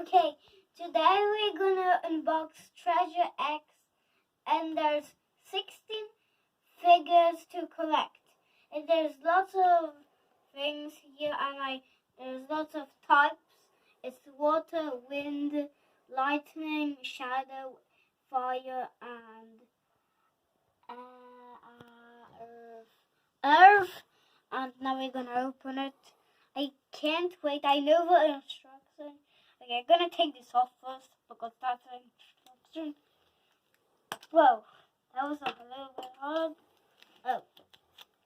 Okay, today we're gonna unbox Treasure X, and there's 16 figures to collect. And there's lots of things here, and there's lots of types. It's water, wind, lightning, shadow, fire, and earth. And now we're gonna open it. I can't wait. I know the instruction. Okay, I'm gonna take this off first because that's an instruction. Whoa, that was a little bit hard. Oh,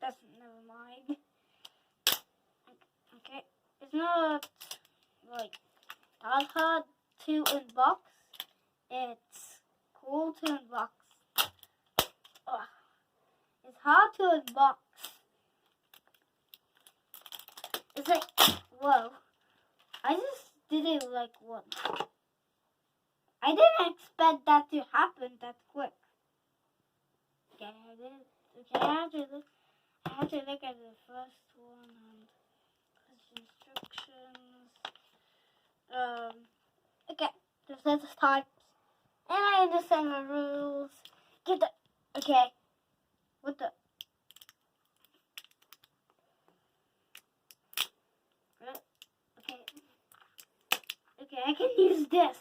that's never mind. Okay, it's not like that hard to unbox. It's cool to unbox. Ugh. It's hard to unbox. It's like, whoa. I just did it like once. I didn't expect that to happen that quick. Okay, I did. Okay, I have to look at the first one and instructions. Okay, there's lots of types, and I understand the rules. Okay. What the? Okay. Okay, I can use this.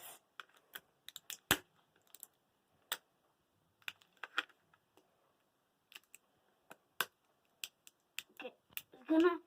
Okay, it's gonna